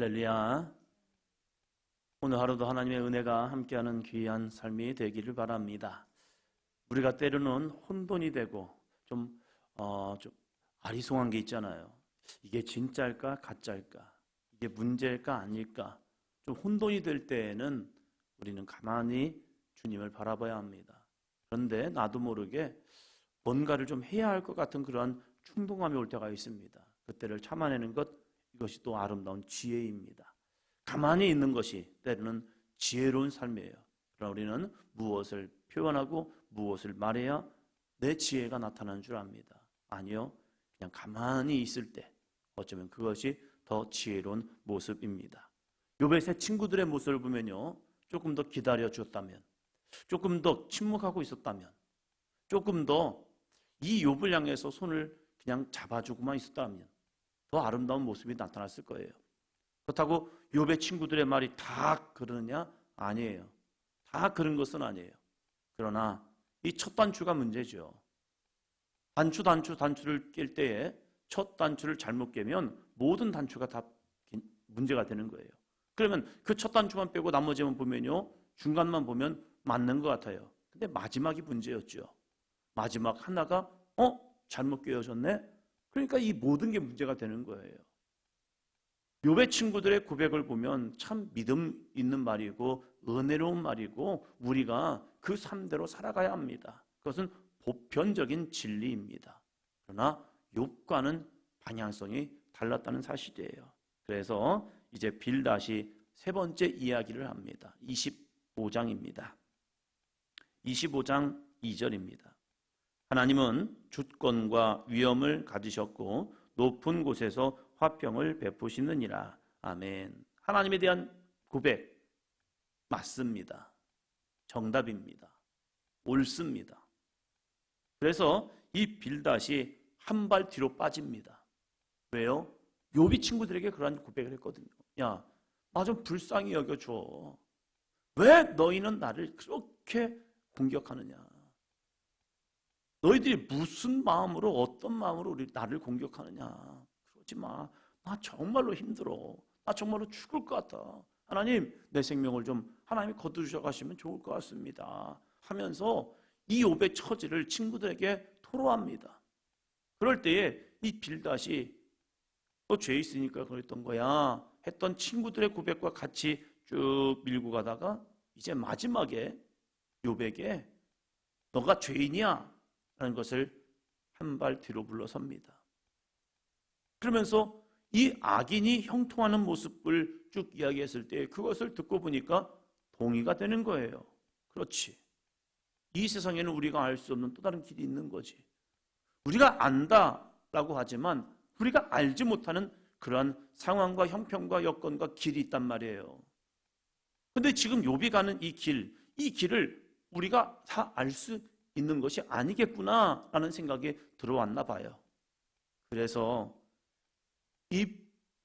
할렐루야. 오늘 하루도 하나님의 은혜가 함께하는 귀한 삶이 되기를 바랍니다. 우리가 때로는 혼돈이 되고 좀 아리송한 게 있잖아요. 이게 진짜일까 가짜일까, 이게 문제일까 아닐까, 좀 혼돈이 될 때에는 우리는 가만히 주님을 바라봐야 합니다. 그런데 나도 모르게 뭔가를 좀 해야 할 것 같은 그런 충동감이 올 때가 있습니다. 그때를 참아내는 것, 이것이 또 아름다운 지혜입니다. 가만히 있는 것이 때로는 지혜로운 삶이에요. 그러나 우리는 무엇을 표현하고 무엇을 말해야 내 지혜가 나타나는 줄 압니다. 아니요, 그냥 가만히 있을 때 어쩌면 그것이 더 지혜로운 모습입니다. 욥의 세 친구들의 모습을 보면요, 조금 더 기다려줬다면, 조금 더 침묵하고 있었다면, 조금 더 이 욥을 향해서 손을 그냥 잡아주고만 있었다면 더 아름다운 모습이 나타났을 거예요. 그렇다고 욥의 친구들의 말이 다 그러느냐? 아니에요. 다 그런 것은 아니에요. 그러나 이 첫 단추가 문제죠. 단추를 깰 때에 첫 단추를 잘못 깨면 모든 단추가 다 문제가 되는 거예요. 그러면 그 첫 단추만 빼고 나머지만 보면요, 중간만 보면 맞는 것 같아요. 근데 마지막이 문제였죠. 마지막 하나가 잘못 깨어졌네? 그러니까 이 모든 게 문제가 되는 거예요. 욥의 친구들의 고백을 보면 참 믿음 있는 말이고 은혜로운 말이고 우리가 그 삶대로 살아가야 합니다. 그것은 보편적인 진리입니다. 그러나 욥과는 방향성이 달랐다는 사실이에요. 그래서 이제 빌닷이 세 번째 이야기를 합니다. 25장입니다. 25장 2절입니다. 하나님은 주권과 위엄을 가지셨고 높은 곳에서 화평을 베푸시느니라. 아멘. 하나님에 대한 고백 맞습니다. 정답입니다. 옳습니다. 그래서 이 빌닷이 한 발 뒤로 빠집니다. 왜요? 욥이 친구들에게 그런 고백을 했거든요. 야, 나 좀 불쌍히 여겨줘. 왜 너희는 나를 그렇게 공격하느냐? 너희들이 무슨 마음으로, 어떤 마음으로 나를 공격하느냐? 그러지 마. 나 정말로 힘들어. 나 정말로 죽을 것 같아. 하나님, 내 생명을 좀 하나님이 거두셔 가시면 좋을 것 같습니다. 하면서 이 욥의 처지를 친구들에게 토로합니다. 그럴 때에 이 빌닷이 너 죄 있으니까 그랬던 거야 했던 친구들의 고백과 같이 쭉 밀고 가다가 이제 마지막에 욥에게 너가 죄인이야 라는 것을 한 발 뒤로 물러섭니다. 그러면서 이 악인이 형통하는 모습을 쭉 이야기했을 때 그것을 듣고 보니까 동의가 되는 거예요. 그렇지. 이 세상에는 우리가 알 수 없는 또 다른 길이 있는 거지. 우리가 안다라고 하지만 우리가 알지 못하는 그러한 상황과 형편과 여건과 길이 있단 말이에요. 근데 지금 욥이 가는 이 길을 우리가 다 알 수 있는 것이 아니겠구나라는 생각이 들어왔나 봐요. 그래서 이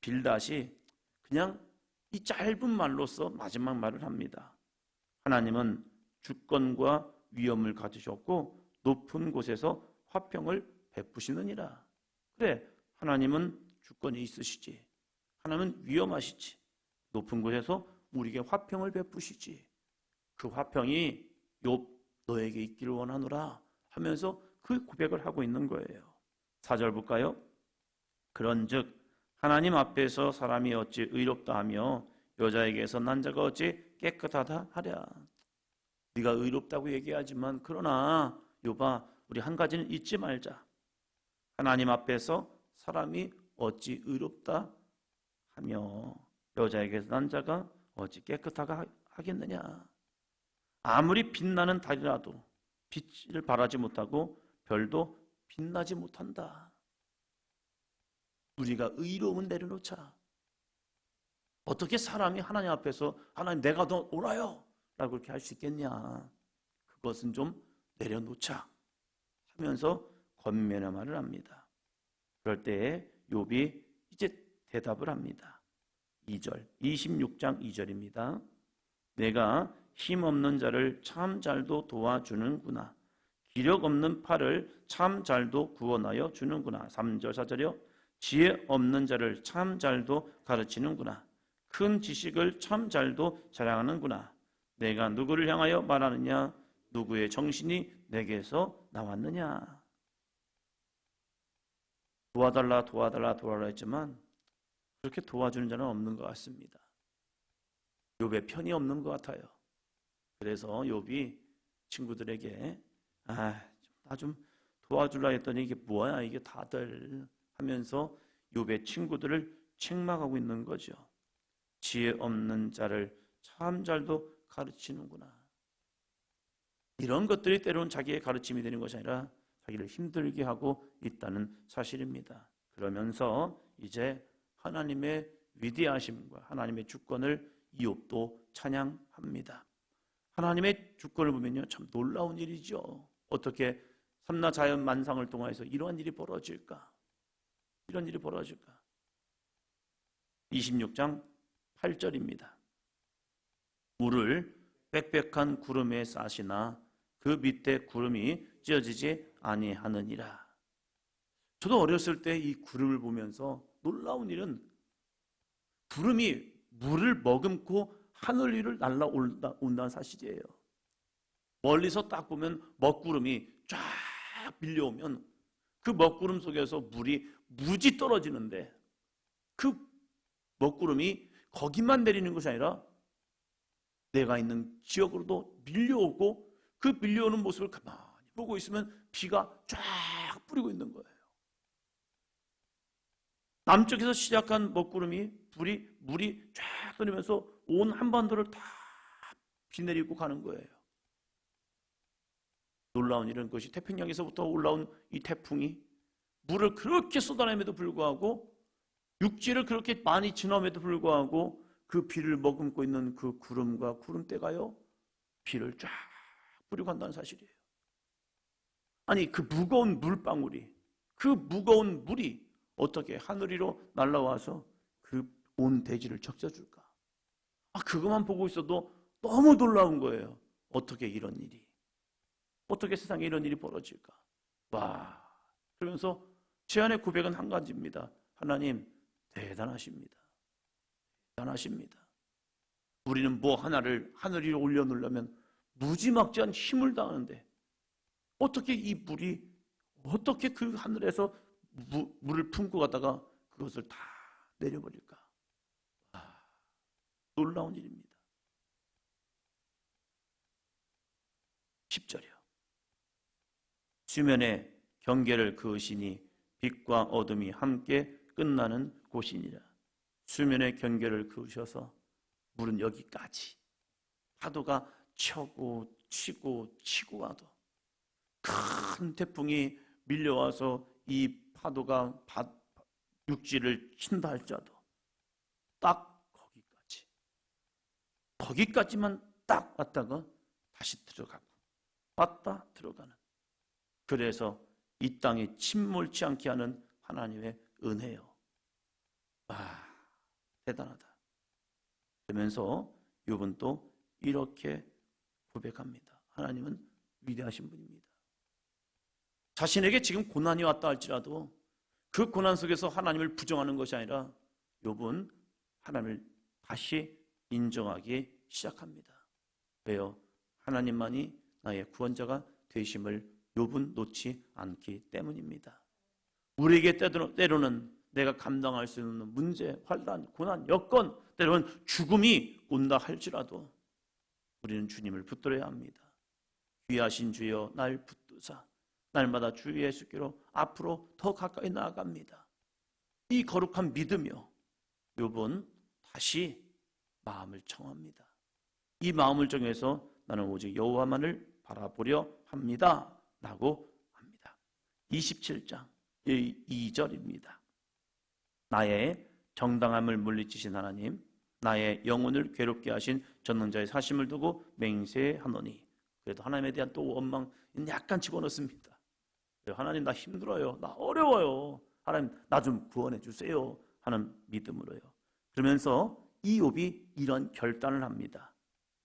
빌닷이 그냥 이 짧은 말로서 마지막 말을 합니다. 하나님은 주권과 위엄을 가지셨고 높은 곳에서 화평을 베푸시느니라. 그래, 하나님은 주권이 있으시지. 하나님은 위엄하시지. 높은 곳에서 우리에게 화평을 베푸시지. 그 화평이 욥 너에게 있기를 원하노라 하면서 그 고백을 하고 있는 거예요. 4절 볼까요? 그런즉 하나님 앞에서 사람이 어찌 의롭다 하며 여자에게서 난 자가 어찌 깨끗하다 하랴. 네가 의롭다고 얘기하지만 그러나 욥아, 우리 한 가지는 잊지 말자. 하나님 앞에서 사람이 어찌 의롭다 하며 여자에게서 난 자가 어찌 깨끗하게 하겠느냐. 아무리 빛나는 달이라도 빛을 발하지 못하고 별도 빛나지 못한다. 우리가 의로움은 내려놓자. 어떻게 사람이 하나님 앞에서 하나님 내가 더 옳아요 라고 그렇게 할 수 있겠냐. 그것은 좀 내려놓자 하면서 권면의 말을 합니다. 그럴 때에 욥이 이제 대답을 합니다. 2절, 26장 2절입니다. 내가 힘없는 자를 참 잘도 도와주는구나. 기력 없는 팔을 참 잘도 구원하여 주는구나. 3절 4절이요. 지혜 없는 자를 참 잘도 가르치는구나. 큰 지식을 참 잘도 자랑하는구나. 내가 누구를 향하여 말하느냐? 누구의 정신이 내게서 나왔느냐? 도와달라 도와달라 도와달라 했지만 그렇게 도와주는 자는 없는 것 같습니다. 욥의 편이 없는 것 같아요. 그래서 욥이 친구들에게 나 좀 도와주려 했더니 이게 뭐야 이게 다들 하면서 욥의 친구들을 책망하고 있는 거죠. 지혜 없는 자를 참 잘도 가르치는구나. 이런 것들이 때로는 자기의 가르침이 되는 것이 아니라 자기를 힘들게 하고 있다는 사실입니다. 그러면서 이제 하나님의 위대하심과 하나님의 주권을 이욥도 찬양합니다. 하나님의 주권을 보면요 참 놀라운 일이죠. 어떻게 삼라 자연 만상을 통해서 이러한 일이 벌어질까? 이런 일이 벌어질까? 26장 8절입니다. 물을 빽빽한 구름에 싸시나 그 밑에 구름이 찢어지지 아니하느니라. 저도 어렸을 때 이 구름을 보면서 놀라운 일은 구름이 물을 머금고 하늘 위를 날아온다는 사실이에요. 멀리서 딱 보면 먹구름이 쫙 밀려오면 그 먹구름 속에서 물이 무지 떨어지는데 그 먹구름이 거기만 내리는 것이 아니라 내가 있는 지역으로도 밀려오고 그 밀려오는 모습을 가만히 보고 있으면 비가 쫙 뿌리고 있는 거예요. 남쪽에서 시작한 먹구름이 물이 쫙 떨리면서 온 한반도를 다 비 내리고 가는 거예요. 놀라운 일은 것이 태평양에서부터 올라온 이 태풍이 물을 그렇게 쏟아내면도 불구하고 육지를 그렇게 많이 지나면도 불구하고 그 비를 머금고 있는 그 구름과 구름대가요 비를 쫙 뿌리고 간다는 사실이에요. 아니 그 무거운 물방울이 그 무거운 물이 어떻게 하늘 위로 날아와서 그 온 대지를 적셔줄까? 그것만 보고 있어도 너무 놀라운 거예요. 어떻게 이런 일이 어떻게 세상에 이런 일이 벌어질까? 와, 그러면서 제 안의 고백은 한 가지입니다. 하나님 대단하십니다. 대단하십니다. 우리는 뭐 하나를 하늘 위로 올려놓으려면 무지막지한 힘을 다하는데 어떻게 이 물이 어떻게 그 하늘에서 물을 품고 가다가 그것을 다 내려버릴까? 놀라운 일입니다. 10절이요. 수면에 경계를 그으시니 빛과 어둠이 함께 끝나는 곳이니라. 수면의 경계를 그으셔서 물은 여기까지 파도가 쳐고 치고 치고 와도 큰 태풍이 밀려와서 이 파도가 육지를 친다 할지라도 딱 거기까지만 딱 왔다가 다시 들어가고 왔다 들어가는, 그래서 이 땅에 침몰치 않게 하는 하나님의 은혜요. 대단하다. 그러면서 욥은 또 이렇게 고백합니다. 하나님은 위대하신 분입니다. 자신에게 지금 고난이 왔다 할지라도 그 고난 속에서 하나님을 부정하는 것이 아니라 욥은 하나님을 다시 인정하기 시작합니다. 왜요? 하나님만이 나의 구원자가 되심을 욥은 놓지 않기 때문입니다. 우리에게 때로는 내가 감당할 수 없는 문제, 환난, 고난, 여건, 때로는 죽음이 온다 할지라도 우리는 주님을 붙들어야 합니다. 귀하신 주여 날 붙드사 날마다 주 예수께로 앞으로 더 가까이 나아갑니다. 이 거룩한 믿음이요, 욥은 다시 마음을 청합니다. 이 마음을 정해서 나는 오직 여호와만을 바라보려 합니다 라고 합니다. 27장 2절입니다. 나의 정당함을 물리치신 하나님, 나의 영혼을 괴롭게 하신 전능자의 사심을 두고 맹세하노니. 그래도 하나님에 대한 또 원망 약간 집어넣습니다. 하나님 나 힘들어요, 나 어려워요, 하나님 나 좀 구원해 주세요 하는 믿음으로요. 그러면서 이 욥이 이런 결단을 합니다.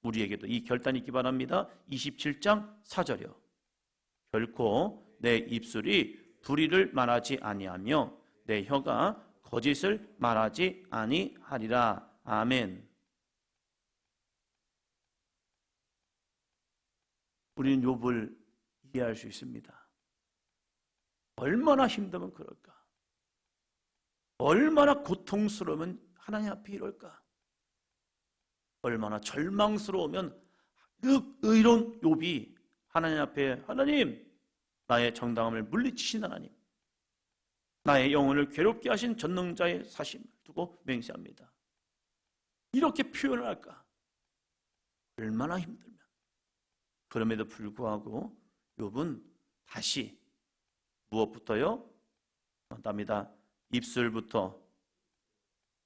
우리에게도 이 결단이 있기 바랍니다. 27장 4절이요. 결코 내 입술이 불의를 말하지 아니하며 내 혀가 거짓을 말하지 아니하리라. 아멘. 우리는 욥을 이해할 수 있습니다. 얼마나 힘들면 그럴까? 얼마나 고통스러우면 하나님 앞에 이럴까? 얼마나 절망스러우면 그 의로운 욥이 하나님 앞에, 하나님, 나의 정당함을 물리치신 하나님, 나의 영혼을 괴롭게 하신 전능자의 사심을 두고 맹세합니다. 이렇게 표현을 할까? 얼마나 힘들면. 그럼에도 불구하고 욥은 다시 무엇부터요? 답니다. 입술부터.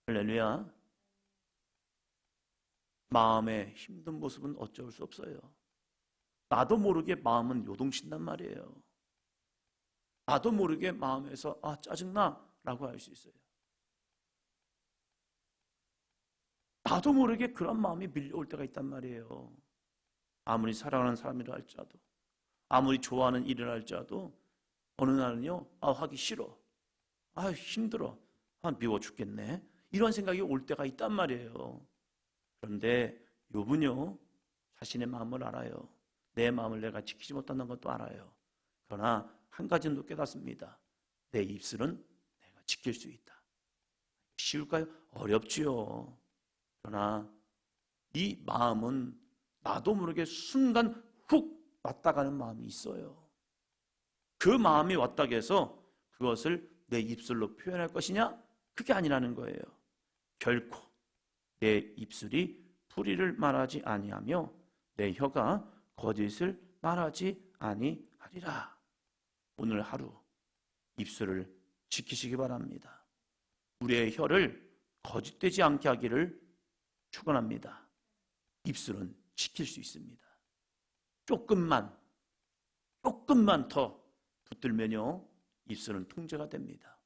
할렐루야. 마음의 힘든 모습은 어쩔 수 없어요. 나도 모르게 마음은 요동친단 말이에요. 나도 모르게 마음에서 짜증나 라고 할 수 있어요. 나도 모르게 그런 마음이 밀려올 때가 있단 말이에요. 아무리 사랑하는 사람이라 할지라도, 아무리 좋아하는 일을 할지라도 어느 날은요, 하기 싫어, 힘들어, 미워 죽겠네, 이런 생각이 올 때가 있단 말이에요. 그런데 욥은요, 자신의 마음을 알아요. 내 마음을 내가 지키지 못한다는 것도 알아요. 그러나 한 가지는 또 깨닫습니다. 내 입술은 내가 지킬 수 있다. 쉬울까요? 어렵지요. 그러나 이 마음은 나도 모르게 순간 훅 왔다 가는 마음이 있어요. 그 마음이 왔다고 해서 그것을 내 입술로 표현할 것이냐? 그게 아니라는 거예요. 결코 내 입술이 불의를 말하지 아니하며 내 혀가 거짓을 말하지 아니하리라. 오늘 하루 입술을 지키시기 바랍니다. 우리의 혀를 거짓되지 않게 하기를 축원합니다. 입술은 지킬 수 있습니다. 조금만 더 붙들면요, 입술은 통제가 됩니다.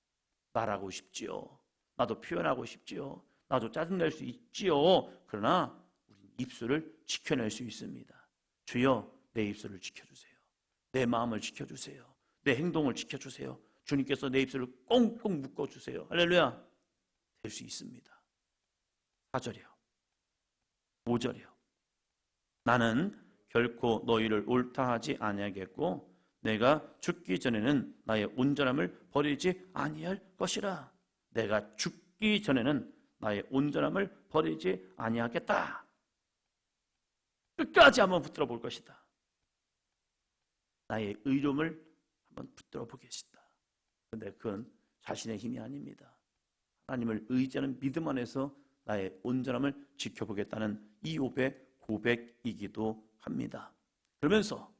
말하고 싶지요. 나도 표현하고 싶지요. 나도 짜증낼 수 있지요. 그러나 우리는 입술을 지켜낼 수 있습니다. 주여, 내 입술을 지켜주세요. 내 마음을 지켜주세요. 내 행동을 지켜주세요. 주님께서 내 입술을 꽁꽁 묶어주세요. 할렐루야. 될 수 있습니다. 4절이요. 5절이요. 나는 결코 너희를 옳다 하지 아니하겠고 내가 죽기 전에는 나의 온전함을 버리지 아니할 것이라. 내가 죽기 전에는 나의 온전함을 버리지 아니하겠다. 끝까지 한번 붙들어 볼 것이다. 나의 의로움을 한번 붙들어 보겠다. 그런데 그건 자신의 힘이 아닙니다. 하나님을 의지하는 믿음 안에서 나의 온전함을 지켜보겠다는 이 욥의 고백이기도 합니다. 그러면서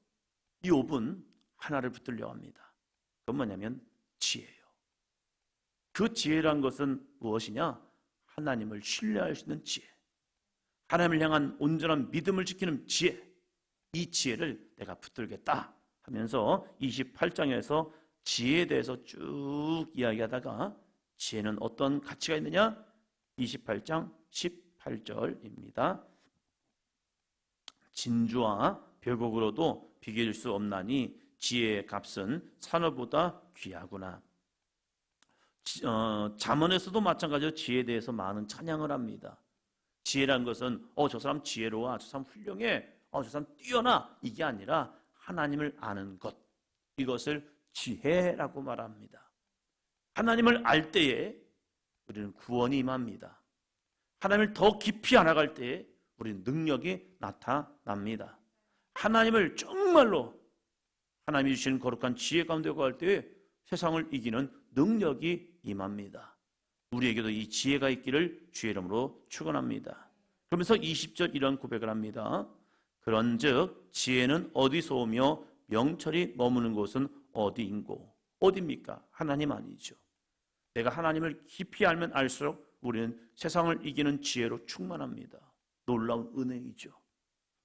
이 욥은 하나를 붙들려 합니다. 그건 뭐냐면 지혜예요. 그 지혜란 것은 무엇이냐? 하나님을 신뢰할 수 있는 지혜, 하나님을 향한 온전한 믿음을 지키는 지혜, 이 지혜를 내가 붙들겠다 하면서 28장에서 지혜에 대해서 쭉 이야기하다가 지혜는 어떤 가치가 있느냐? 28장 18절입니다. 진주와 벽옥으로도 비길 수 없나니 지혜의 값은 산업보다 귀하구나. 잠언에서도 마찬가지로 지혜에 대해서 많은 찬양을 합니다. 지혜란 것은 저 사람 지혜로워, 저 사람 훌륭해, 저 사람 뛰어나, 이게 아니라 하나님을 아는 것, 이것을 지혜라고 말합니다. 하나님을 알 때에 우리는 구원이 임합니다. 하나님을 더 깊이 알아갈 때에 우리는 능력이 나타납니다. 하나님을 정말로 하나님이 주시는 거룩한 지혜 가운데 갈 때에 세상을 이기는 능력이 임합니다. 우리에게도 이 지혜가 있기를 주의 이름으로 축원합니다. 그러면서 20절 이런 고백을 합니다. 그런즉 지혜는 어디서 오며 명철이 머무는 곳은 어디인고? 어디입니까? 하나님 아니죠. 내가 하나님을 깊이 알면 알수록 우리는 세상을 이기는 지혜로 충만합니다. 놀라운 은혜이죠.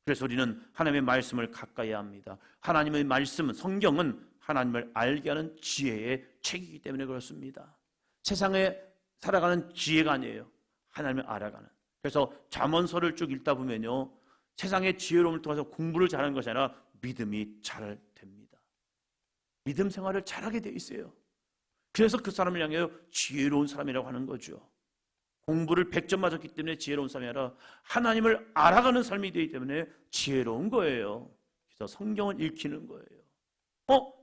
그래서 우리는 하나님의 말씀을 가까이 합니다. 하나님의 말씀은, 성경은 하나님을 알게 하는 지혜의 책이기 때문에 그렇습니다. 세상에 살아가는 지혜가 아니에요. 하나님을 알아가는. 그래서 잠언서를 쭉 읽다 보면요, 세상의 지혜로움을 통해서 공부를 잘하는 것이 아니라 믿음이 잘 됩니다. 믿음 생활을 잘하게 돼 있어요. 그래서 그 사람을 향해 지혜로운 사람이라고 하는 거죠. 공부를 100점 맞았기 때문에 지혜로운 삶이 아니라 하나님을 알아가는 삶이 되기 때문에 지혜로운 거예요. 그래서 성경을 읽히는 거예요.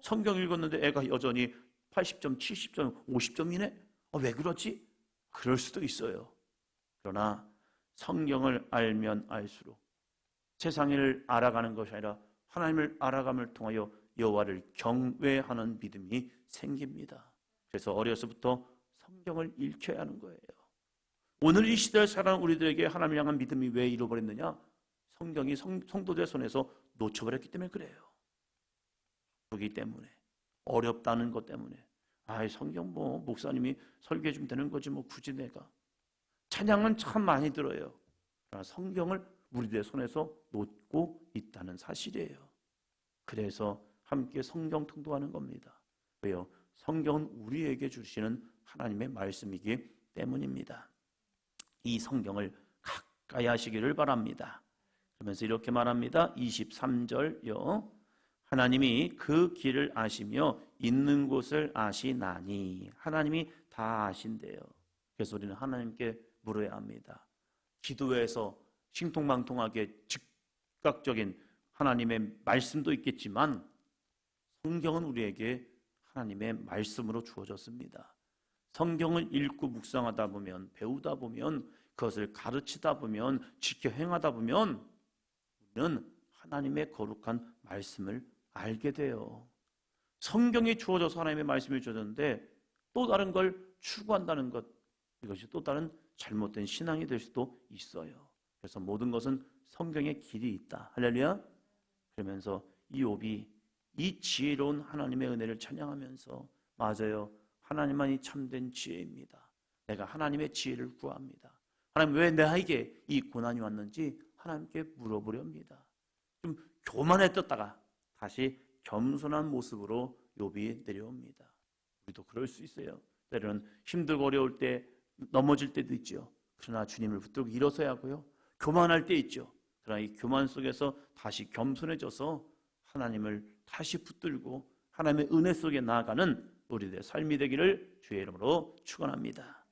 성경 읽었는데 애가 여전히 80점, 70점, 50점이네? 왜 그렇지? 그럴 수도 있어요. 그러나 성경을 알면 알수록 세상을 알아가는 것이 아니라 하나님을 알아감을 통하여 여호와를 경외하는 믿음이 생깁니다. 그래서 어려서부터 성경을 읽혀야 하는 거예요. 오늘 이 시대를 살아가는 우리들에게 하나님을 향한 믿음이 왜 잃어버렸느냐? 성경이 성도들의 손에서 놓쳐버렸기 때문에 그래요. 그렇기 때문에 어렵다는 것 때문에 성경 목사님이 설교해 주면 되는 거지 굳이 내가. 찬양은 참 많이 들어요. 그러나 성경을 우리들의 손에서 놓고 있다는 사실이에요. 그래서 함께 성경 통독하는 겁니다. 왜요? 성경은 우리에게 주시는 하나님의 말씀이기 때문입니다. 이 성경을 가까이 하시기를 바랍니다. 그러면서 이렇게 말합니다. 23절요. 하나님이 그 길을 아시며 있는 곳을 아시나니. 하나님이 다 아신대요. 그래서 우리는 하나님께 물어야 합니다. 기도에서 신통방통하게 즉각적인 하나님의 말씀도 있겠지만 성경은 우리에게 하나님의 말씀으로 주어졌습니다. 성경을 읽고 묵상하다 보면, 배우다 보면, 그것을 가르치다 보면, 지켜 행하다 보면 우리는 하나님의 거룩한 말씀을 알게 돼요. 성경이 주어져서 하나님의 말씀이 주어졌는데 또 다른 걸 추구한다는 것, 이것이 또 다른 잘못된 신앙이 될 수도 있어요. 그래서 모든 것은 성경의 길이 있다. 할렐루야. 그러면서 이욥이 이 지혜로운 하나님의 은혜를 찬양하면서 맞아요. 하나님만이 참된 지혜입니다. 내가 하나님의 지혜를 구합니다. 하나님 왜 나에게 이 고난이 왔는지 하나님께 물어보려 합니다. 좀 교만했었다가 다시 겸손한 모습으로 욥이 내려옵니다. 우리도 그럴 수 있어요. 때로는 힘들고 어려울 때 넘어질 때도 있죠. 그러나 주님을 붙들고 일어서야 하고요. 교만할 때 있죠. 그러나 이 교만 속에서 다시 겸손해져서 하나님을 다시 붙들고 하나님의 은혜 속에 나아가는 우리들의 삶이 되기를 주의 이름으로 축원합니다.